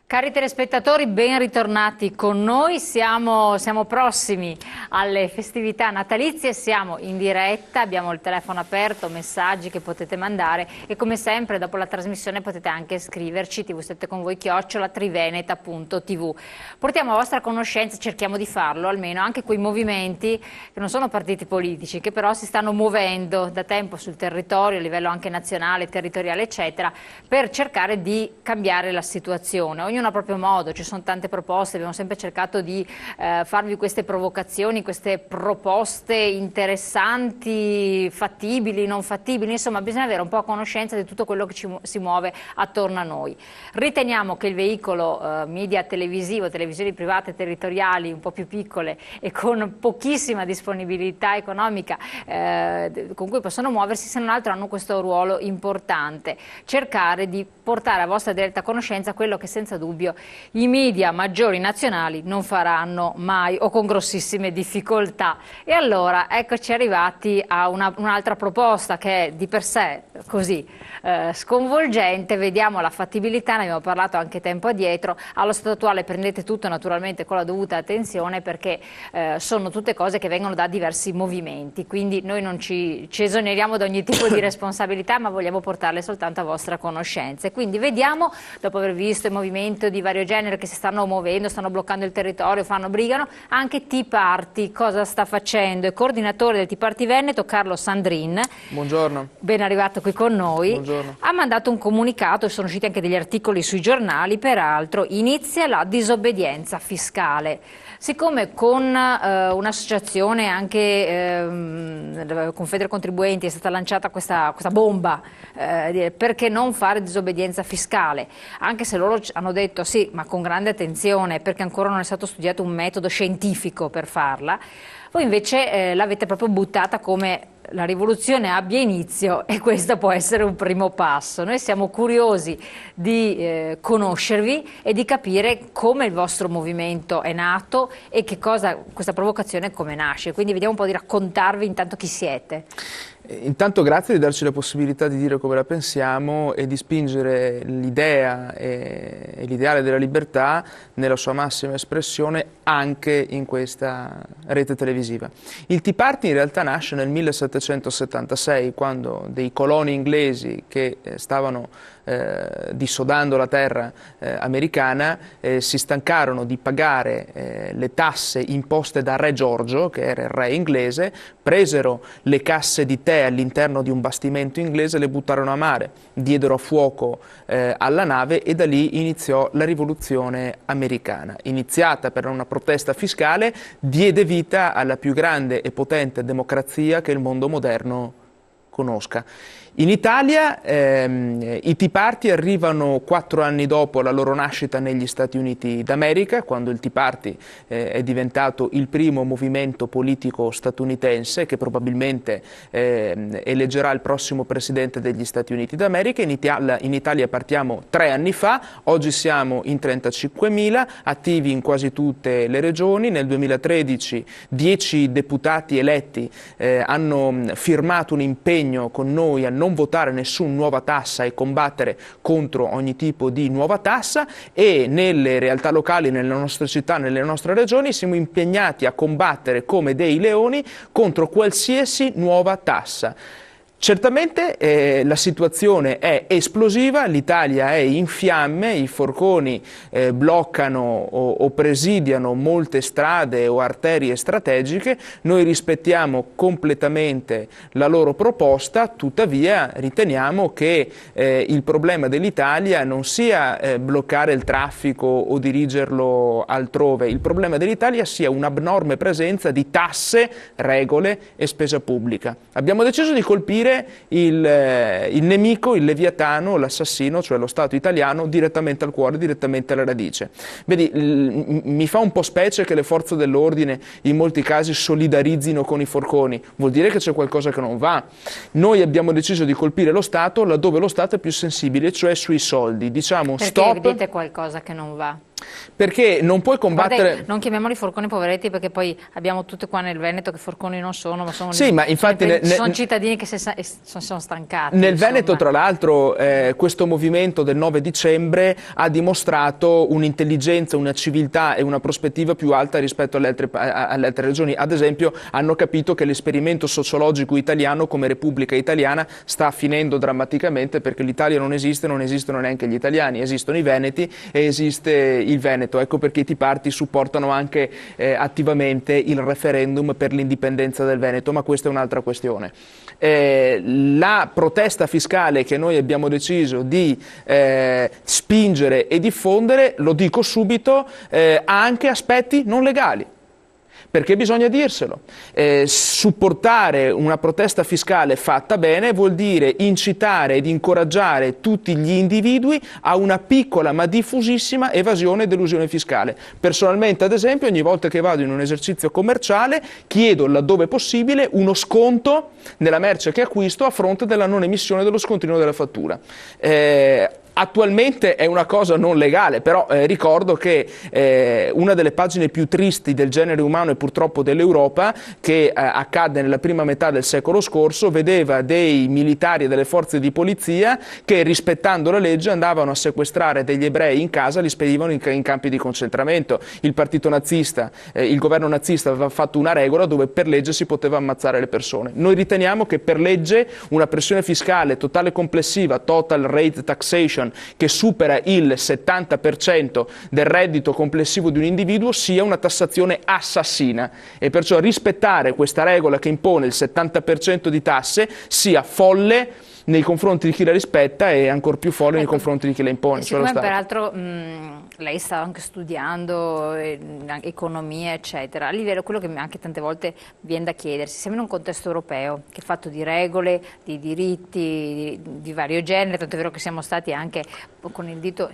Cari telespettatori, ben ritornati con noi. Siamo prossimi alle festività natalizie, siamo in diretta, abbiamo il telefono aperto, messaggi che potete mandare e come sempre dopo la trasmissione potete anche scriverci TV7convoi @triveneta.tv. Portiamo a vostra conoscenza, cerchiamo di farlo almeno, anche quei movimenti che non sono partiti politici, che però si stanno muovendo da tempo sul territorio, a livello anche nazionale, territoriale eccetera, per cercare di cambiare la situazione. Ognuno a proprio modo, ci sono tante proposte, abbiamo sempre cercato di farvi queste provocazioni, queste proposte interessanti, fattibili, non fattibili, insomma bisogna avere un po' conoscenza di tutto quello che si muove attorno a noi. Riteniamo che il veicolo media televisivo, televisioni private territoriali un po' più piccole e con pochissima disponibilità economica con cui possono muoversi, se non altro hanno questo ruolo importante, cercare di portare a vostra diretta conoscenza quello che senza dubbio i media maggiori nazionali non faranno mai o con grossissime difficoltà. E allora eccoci arrivati a un'altra proposta che è di per sé così sconvolgente. Vediamo la fattibilità, ne abbiamo parlato anche tempo addietro. Allo stato attuale prendete tutto naturalmente con la dovuta attenzione, perché sono tutte cose che vengono da diversi movimenti, quindi noi non ci esoneriamo da ogni tipo di responsabilità, ma vogliamo portarle soltanto a vostra conoscenza. E quindi vediamo, dopo aver visto il movimento di vario genere che si stanno muovendo, stanno bloccando il territorio, brigano, anche Tea Party cosa sta facendo. Il coordinatore del Tea Party Veneto, Carlo Sandrin, buongiorno, ben arrivato qui con noi. Buongiorno. Ha mandato un comunicato, sono usciti anche degli articoli sui giornali, peraltro inizia la disobbedienza fiscale. Siccome con un'associazione anche Confedercontribuenti è stata lanciata questa bomba, perché non fare disobbedienza fiscale, anche se loro hanno detto sì, ma con grande attenzione, perché ancora non è stato studiato un metodo scientifico per farla, voi invece l'avete proprio buttata come la rivoluzione abbia inizio, e questo può essere un primo passo. Noi siamo curiosi di conoscervi e di capire come il vostro movimento è nato e che cosa questa provocazione come nasce. Quindi vediamo un po' di raccontarvi intanto chi siete. Intanto grazie di darci la possibilità di dire come la pensiamo e di spingere l'idea e l'ideale della libertà nella sua massima espressione anche in questa rete televisiva. Il Tea Party in realtà nasce nel 1776, quando dei coloni inglesi che stavano dissodando la terra americana si stancarono di pagare le tasse imposte da Re Giorgio, che era il re inglese, presero le casse di tè all'interno di un bastimento inglese, le buttarono a mare, diedero a fuoco alla nave e da lì iniziò la rivoluzione americana. Iniziata per una protesta fiscale, diede vita alla più grande e potente democrazia che il mondo moderno conosca. In Italia i Tea Party arrivano 4 anni dopo la loro nascita negli Stati Uniti d'America, quando il Tea Party è diventato il primo movimento politico statunitense che probabilmente eleggerà il prossimo presidente degli Stati Uniti d'America. In Italia partiamo 3 anni fa, oggi siamo in 35.000, attivi in quasi tutte le regioni. Nel 2013 10 deputati eletti hanno firmato un impegno con noi a non votare nessuna nuova tassa e combattere contro ogni tipo di nuova tassa, e nelle realtà locali, nelle nostre città, nelle nostre regioni siamo impegnati a combattere come dei leoni contro qualsiasi nuova tassa. Certamente la situazione è esplosiva, l'Italia è in fiamme, i forconi bloccano o presidiano molte strade o arterie strategiche. Noi rispettiamo completamente la loro proposta, tuttavia riteniamo che il problema dell'Italia non sia bloccare il traffico o dirigerlo altrove. Il problema dell'Italia sia un'abnorme presenza di tasse, regole e spesa pubblica. Abbiamo deciso di colpire il nemico, il leviatano, l'assassino, cioè lo Stato italiano, direttamente al cuore, direttamente alla radice. Vedi, mi fa un po' specie che le forze dell'ordine in molti casi solidarizzino con i forconi, vuol dire che c'è qualcosa che non va. Noi abbiamo deciso di colpire lo Stato laddove lo Stato è più sensibile, cioè sui soldi. Diciamo perché stop. vedete qualcosa che non va? Perché non puoi combattere... Guarda, non chiamiamoli forconi poveretti, perché poi abbiamo tutte qua nel Veneto che forconi non sono, ma sono, sì, ma infatti sono cittadini che sono stancati. Nel insomma. Veneto, tra l'altro, questo movimento del 9 dicembre ha dimostrato un'intelligenza, una civiltà e una prospettiva più alta rispetto alle altre regioni. Ad esempio, hanno capito che l'esperimento sociologico italiano come Repubblica Italiana sta finendo drammaticamente, perché l'Italia non esiste, non esistono neanche gli italiani, esistono i veneti e esiste il Veneto. Ecco perché i Tea Party supportano anche attivamente il referendum per l'indipendenza del Veneto, ma questa è un'altra questione. La protesta fiscale che noi abbiamo deciso di spingere e diffondere, lo dico subito, ha anche aspetti non legali. Perché bisogna dirselo. Supportare una protesta fiscale fatta bene vuol dire incitare ed incoraggiare tutti gli individui a una piccola ma diffusissima evasione ed elusione fiscale. Personalmente, ad esempio, ogni volta che vado in un esercizio commerciale chiedo, laddove possibile, uno sconto nella merce che acquisto a fronte della non emissione dello scontrino della fattura. Attualmente è una cosa non legale, però ricordo che una delle pagine più tristi del genere umano e purtroppo dell'Europa, che accadde nella prima metà del secolo scorso, vedeva dei militari e delle forze di polizia che, rispettando la legge, andavano a sequestrare degli ebrei in casa e li spedivano in campi di concentramento. Il partito nazista, il governo nazista aveva fatto una regola dove per legge si poteva ammazzare le persone. Noi riteniamo che per legge una pressione fiscale totale complessiva, total rate taxation, che supera il 70% del reddito complessivo di un individuo, sia una tassazione assassina, e perciò rispettare questa regola che impone il 70% di tasse sia folle nei confronti di chi la rispetta e ancor più folle nei confronti di chi la impone. Siccome peraltro lei sta anche studiando economia eccetera, a livello, quello che anche tante volte viene da chiedersi, siamo in un contesto europeo che è fatto di regole, di diritti di vario genere, tanto è vero che siamo stati anche con il dito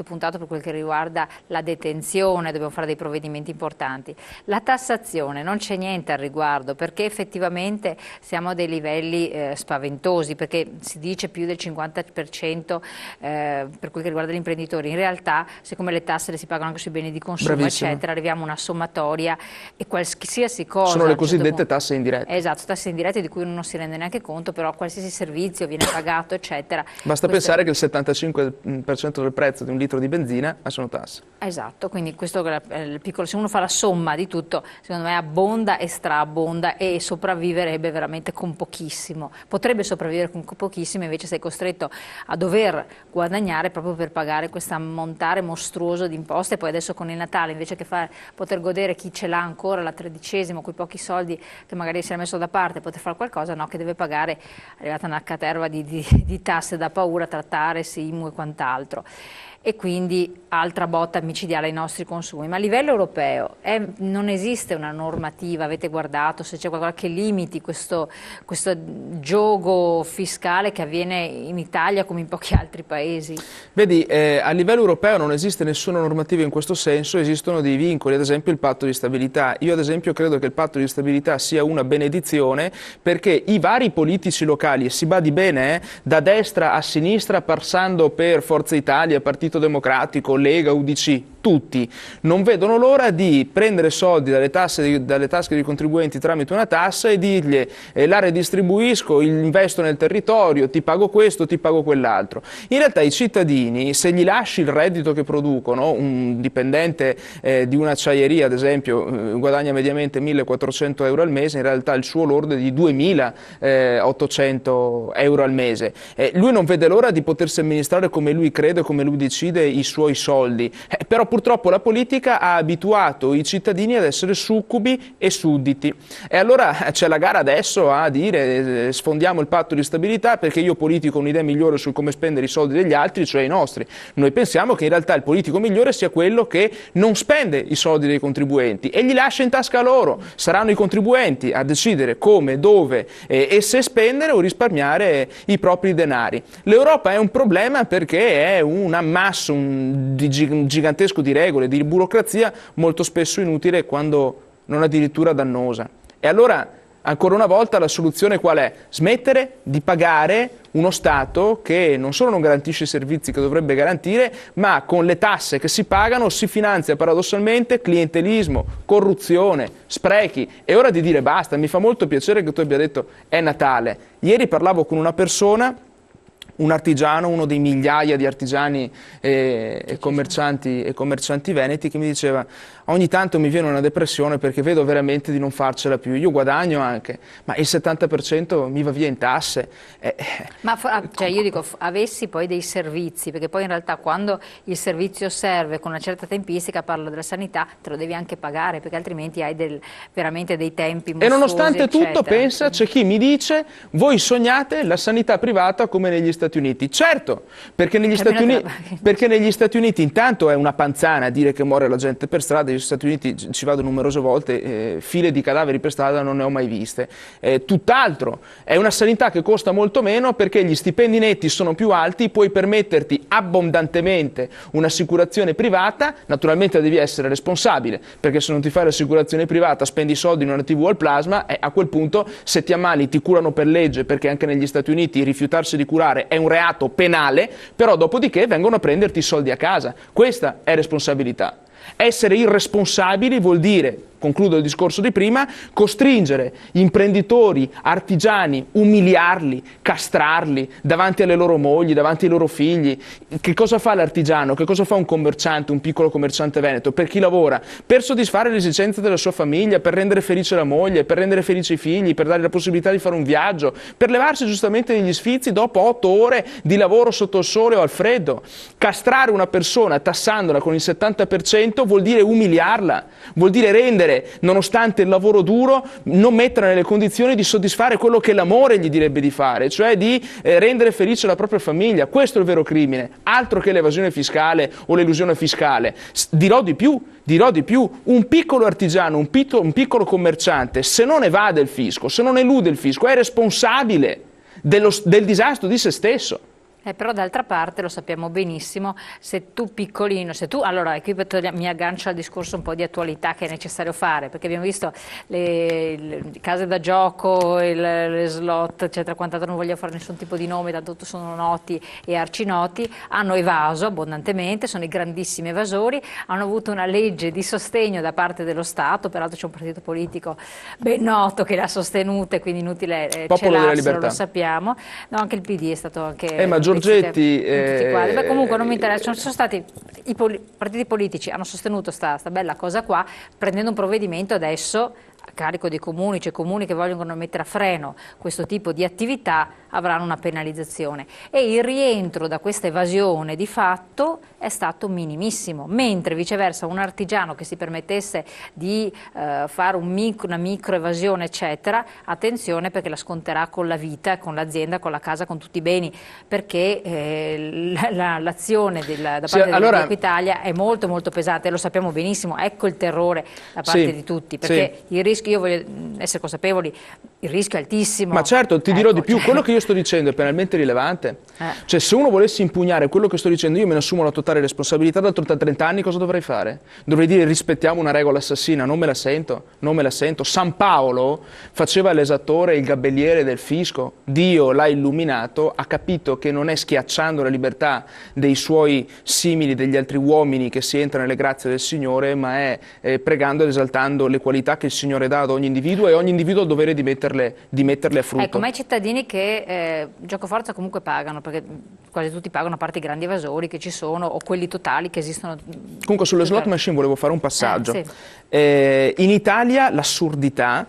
puntato per quel che riguarda la detenzione, dobbiamo fare dei provvedimenti importanti. La tassazione, non c'è niente al riguardo, perché effettivamente siamo a dei livelli spaventosi, perché si dice più del 50% per quel che riguarda gli imprenditori. In realtà, siccome le tasse le si pagano anche sui beni di consumo, bravissimo, eccetera, arriviamo a una sommatoria e qualsiasi cosa... Sono le cosiddette tasse indirette. Esatto, tasse indirette di cui uno non si rende neanche conto, però qualsiasi servizio viene pagato, eccetera. Basta pensare che il 75% del prezzo di un litro di benzina sono tasse. Esatto, quindi questo è il piccolo, se uno fa la somma di tutto, secondo me abbonda e straabbonda e sopravviverebbe veramente con pochissimo. Potrebbe sopravvivere con pochissimo, invece sei costretto a dover guadagnare proprio per pagare questo ammontare mostruoso di imposte. E poi adesso con il Natale, invece che poter godere chi ce l'ha ancora la 13ª, quei pochi soldi che magari si è messo da parte, poter fare qualcosa, no, che deve pagare, è arrivata una caterva di tasse da paura, trattare, IMU e quant'altro. E quindi altra botta micidiale ai nostri consumi. Ma a livello europeo non esiste una normativa, avete guardato se c'è qualcosa che limiti questo giogo fiscale che avviene in Italia come in pochi altri paesi? Vedi, a livello europeo non esiste nessuna normativa in questo senso, esistono dei vincoli, ad esempio il patto di stabilità. Io ad esempio credo che il patto di stabilità sia una benedizione, perché i vari politici locali, e si badi bene, da destra a sinistra, passando per Forza Italia, Partito Democratico, Lega, UDC, tutti non vedono l'ora di prendere soldi dalle tasche dei contribuenti tramite una tassa e dirgli la redistribuisco, investo nel territorio, ti pago questo, ti pago quell'altro. In realtà i cittadini, se gli lasci il reddito che producono, un dipendente di un'acciaieria ad esempio guadagna mediamente 1.400 euro al mese, in realtà il suo lordo è di 2.800 euro al mese. Lui non vede l'ora di potersi amministrare come lui crede, come lui decide i suoi soldi, però purtroppo la politica ha abituato i cittadini ad essere succubi e sudditi, e allora c'è la gara adesso a dire sfondiamo il patto di stabilità perché io politico ho un'idea migliore su come spendere i soldi degli altri, cioè i nostri. Noi pensiamo che in realtà il politico migliore sia quello che non spende i soldi dei contribuenti e li lascia in tasca a loro. Saranno i contribuenti a decidere come, dove e se spendere o risparmiare i propri denari. L'Europa è un problema perché è un ammasso gigantesco di regole, di burocrazia molto spesso inutile, quando non addirittura dannosa. E allora Ancora una volta la soluzione qual è? Smettere di pagare uno Stato che non solo non garantisce i servizi che dovrebbe garantire, ma con le tasse che si pagano si finanzia paradossalmente clientelismo, corruzione, sprechi. È ora di dire basta. Mi fa molto piacere che tu abbia detto è Natale. Ieri parlavo con una persona, un artigiano, uno dei migliaia di artigiani e commercianti veneti, che mi diceva: ogni tanto mi viene una depressione perché vedo veramente di non farcela più. Io guadagno anche, ma il 70% mi va via in tasse. Ma cioè io dico, avessi poi dei servizi, perché poi in realtà quando il servizio serve con una certa tempistica, parlo della sanità, te lo devi anche pagare, perché altrimenti hai veramente dei tempi mostruosi, e nonostante eccetera. tutto, pensa, c'è chi mi dice: voi sognate la sanità privata come negli Stati Uniti. Certo, perché negli Stati Uniti intanto è una panzana dire che muore la gente per strada. Negli Stati Uniti ci vado numerose volte, file di cadaveri per strada non ne ho mai viste. Tutt'altro, è una sanità che costa molto meno perché gli stipendi netti sono più alti, puoi permetterti abbondantemente un'assicurazione privata. Naturalmente devi essere responsabile, perché se non ti fai l'assicurazione privata spendi soldi in una TV al plasma, e a quel punto se ti ammali ti curano per legge, perché anche negli Stati Uniti rifiutarsi di curare è un reato penale, però dopodiché vengono a prenderti i soldi a casa. Questa è responsabilità. Essere irresponsabili vuol dire, concludo il discorso di prima, costringere imprenditori, artigiani, umiliarli, castrarli davanti alle loro mogli, davanti ai loro figli. Che cosa fa l'artigiano? Che cosa fa un commerciante, un piccolo commerciante veneto? Per chi lavora? Per soddisfare le esigenze della sua famiglia, per rendere felice la moglie, per rendere felice i figli, per dare la possibilità di fare un viaggio, per levarsi giustamente degli sfizi dopo 8 ore di lavoro sotto il sole o al freddo. Castrare una persona tassandola con il 70% vuol dire umiliarla, vuol dire rendere, nonostante il lavoro duro, non metterla nelle condizioni di soddisfare quello che l'amore gli direbbe di fare, cioè di rendere felice la propria famiglia. Questo è il vero crimine, altro che l'evasione fiscale o l'elusione fiscale. Dirò di più, un piccolo artigiano, un piccolo commerciante, se non evade il fisco, se non elude il fisco, è responsabile del disastro di se stesso. Però d'altra parte lo sappiamo benissimo, se tu piccolino, allora qui mi aggancio al discorso un po' di attualità che è necessario fare, perché abbiamo visto le case da gioco, le slot, eccetera, quant'altro, non voglio fare nessun tipo di nome, tanto sono noti e arcinoti, hanno evaso abbondantemente, sono i grandissimi evasori, hanno avuto una legge di sostegno da parte dello Stato, peraltro c'è un partito politico ben noto che l'ha sostenuta, quindi inutile celarselo, lo sappiamo. No, anche il PD è stato anche... Giorgetti, Beh, comunque non mi interessa, sono stati i partiti politici hanno sostenuto sta bella cosa qua, prendendo un provvedimento adesso a carico dei comuni, cioè comuni che vogliono mettere a freno questo tipo di attività avranno una penalizzazione, e il rientro da questa evasione di fatto è stato minimissimo, mentre viceversa un artigiano che si permettesse di fare una micro evasione eccetera, attenzione, perché la sconterà con la vita, con l'azienda, con la casa, con tutti i beni, perché l'azione da parte di Equitalia è molto molto pesante, lo sappiamo benissimo, ecco il terrore da parte di tutti, perché il rischio, io voglio essere consapevoli, il rischio è altissimo. Ma certo, ti dirò di più, quello che io sto dicendo è penalmente rilevante. Cioè, se uno volesse impugnare quello che sto dicendo, io me ne assumo la totale responsabilità. D'altro tra 30 anni cosa dovrei fare? Dovrei dire: rispettiamo una regola assassina, non me la sento. San Paolo faceva l'esattore, il gabelliere del fisco. Dio l'ha illuminato, ha capito che non è schiacciando la libertà dei suoi simili, degli altri uomini, che si entra nelle grazie del Signore, ma è pregando ed esaltando le qualità che il Signore dà ad ogni individuo, e ogni individuo ha il dovere di metterle a frutto. Ecco, ma i cittadini che giocoforza comunque pagano, perché quasi tutti pagano, a parte i grandi evasori che ci sono o quelli totali che esistono. Comunque sulle slot machine volevo fare un passaggio. Sì. In Italia l'assurdità,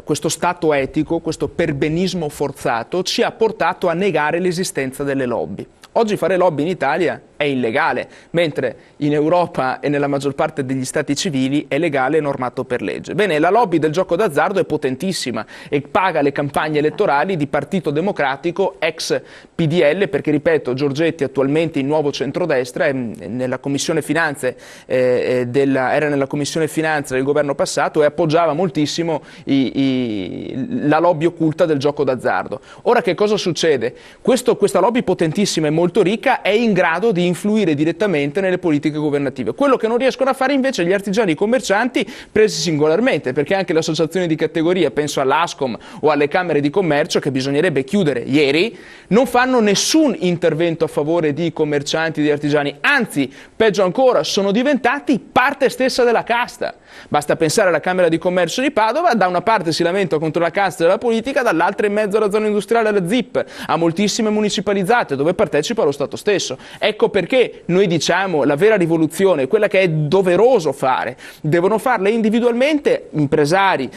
questo stato etico, questo perbenismo forzato ci ha portato a negare l'esistenza delle lobby. Oggi fare lobby in Italia è illegale, mentre in Europa e nella maggior parte degli stati civili è legale e normato per legge. Bene, la lobby del gioco d'azzardo è potentissima e paga le campagne elettorali di Partito Democratico ex PDL, perché, ripeto, Giorgetti attualmente in Nuovo Centrodestra nella Commissione Finanze era nella Commissione Finanze del governo passato e appoggiava moltissimo la lobby occulta del gioco d'azzardo. Ora che cosa succede? Questa lobby potentissima e molto ricca è in grado di influire direttamente nelle politiche governative. Quello che non riescono a fare invece gli artigiani e i commercianti presi singolarmente, perché anche le associazioni di categoria, penso all'Ascom o alle camere di commercio, che bisognerebbe chiudere ieri, non fanno nessun intervento a favore di commercianti e di artigiani, anzi, peggio ancora, sono diventati parte stessa della casta. Basta pensare alla Camera di Commercio di Padova, da una parte si lamenta contro la casta della politica, dall'altra in mezzo alla zona industriale, alla ZIP, a moltissime municipalizzate dove partecipa lo Stato stesso. Ecco perché noi diciamo la vera rivoluzione, quella che è doveroso fare, devono farla individualmente impresari,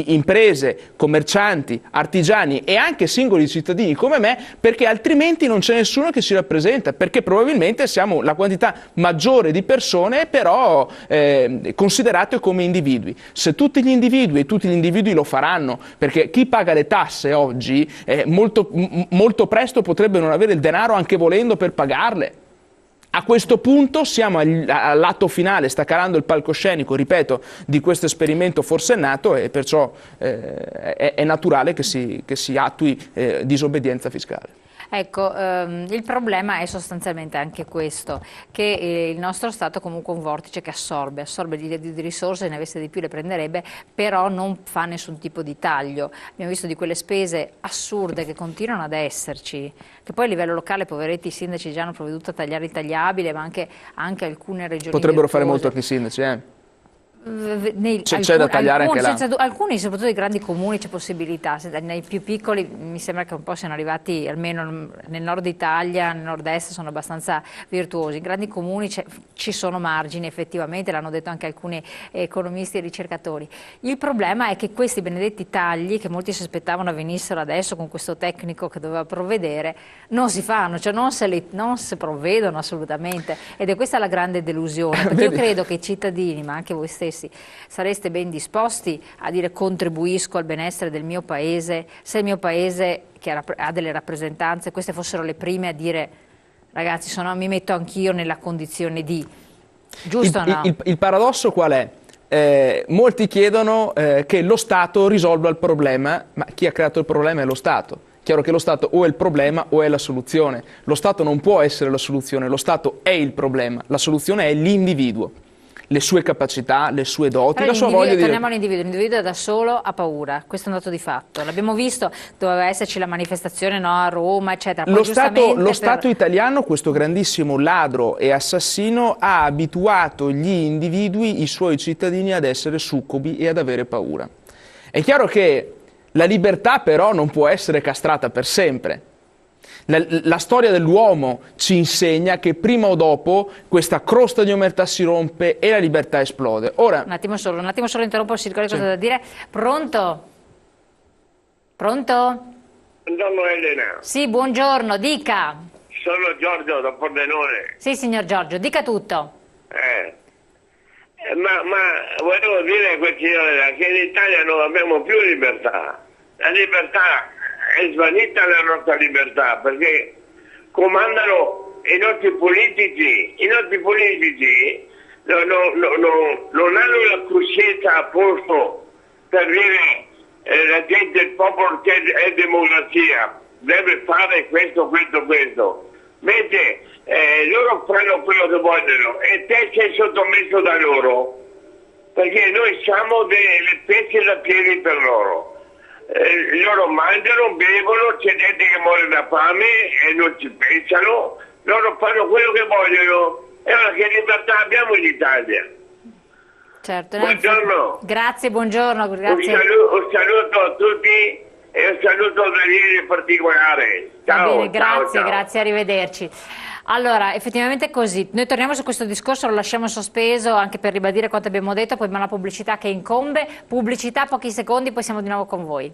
imprese, commercianti, artigiani e anche singoli cittadini come me, perché altrimenti non c'è nessuno che ci rappresenta, perché probabilmente siamo la quantità maggiore di persone però considerate come individui. Se tutti gli individui lo faranno, perché chi paga le tasse oggi molto presto potrebbe non avere il denaro anche volendo per pagarle. A questo punto siamo all'atto finale, sta calando il palcoscenico, ripeto, di questo esperimento forsennato e perciò è naturale che si attui disobbedienza fiscale. Ecco, il problema è sostanzialmente anche questo, che il nostro Stato è comunque un vortice che assorbe di risorse, ne avesse di più le prenderebbe, però non fa nessun tipo di taglio. Abbiamo visto di quelle spese assurde che continuano ad esserci, che poi a livello locale, poveretti, i sindaci già hanno provveduto a tagliare il tagliabile, ma anche alcune regioni potrebbero fare molto anche i sindaci, c'è da tagliare anche là. Alcuni, soprattutto i grandi comuni, c'è possibilità. Nei più piccoli mi sembra che un po' siano arrivati, almeno nel nord Italia, nel nord-est sono abbastanza virtuosi. In grandi comuni ci sono margini, effettivamente, l'hanno detto anche alcuni economisti e ricercatori. Il problema è che questi benedetti tagli, che molti si aspettavano avvenissero adesso con questo tecnico che doveva provvedere, non si fanno, cioè non si provvedono assolutamente, ed è questa la grande delusione, perché io credo che i cittadini, ma anche voi stessi, sareste ben disposti a dire contribuisco al benessere del mio paese, se il mio paese, che ha delle rappresentanze, queste fossero le prime a dire ragazzi mi metto anch'io nella condizione di, giusto o no? Il paradosso qual è? Molti chiedono che lo Stato risolva il problema, ma chi ha creato il problema è lo Stato. Chiaro che lo Stato o è il problema o è la soluzione. Lo Stato non può essere la soluzione, lo Stato è il problema, la soluzione è l'individuo. Le sue capacità, le sue doti, la sua voglia di... Torniamo all'individuo, l'individuo da solo ha paura, questo è un dato di fatto, l'abbiamo visto, doveva esserci la manifestazione a Roma, eccetera. Poi lo Stato italiano, questo grandissimo ladro e assassino, ha abituato gli individui, i suoi cittadini, ad essere succubi e ad avere paura. È chiaro che la libertà però non può essere castrata per sempre. La storia dell'uomo ci insegna che prima o dopo questa crosta di omertà si rompe e la libertà esplode. Ora, un attimo solo interrompo, si ricorda cosa da dire. Pronto? Pronto? Buongiorno Elena. Sì, buongiorno, dica. Sono Giorgio da Pordenone. Sì, signor Giorgio, dica tutto. Ma volevo dire a quel signore che in Italia non abbiamo più libertà. La libertà è svanita, la nostra libertà, perché comandano i nostri politici. I nostri politici non hanno la coscienza a posto per dire la gente, il popolo che è democrazia, deve fare questo. Mentre loro fanno quello che vogliono e te sei sottomesso da loro, perché noi siamo delle pezze da piedi per loro. Loro mangiano, bevono, c'è gente che muore da fame e non ci pensano, loro fanno quello che vogliono. E ora che libertà abbiamo in Italia? Certo, buongiorno. Grazie, buongiorno. Grazie. Un saluto a tutti e un saluto a Daniele in particolare. Ciao. Bene, grazie, ciao. Grazie, arrivederci. Allora, effettivamente è così. Noi torniamo su questo discorso, lo lasciamo sospeso anche per ribadire quanto abbiamo detto, poi abbiamo la pubblicità che incombe. Pubblicità, pochi secondi, poi siamo di nuovo con voi.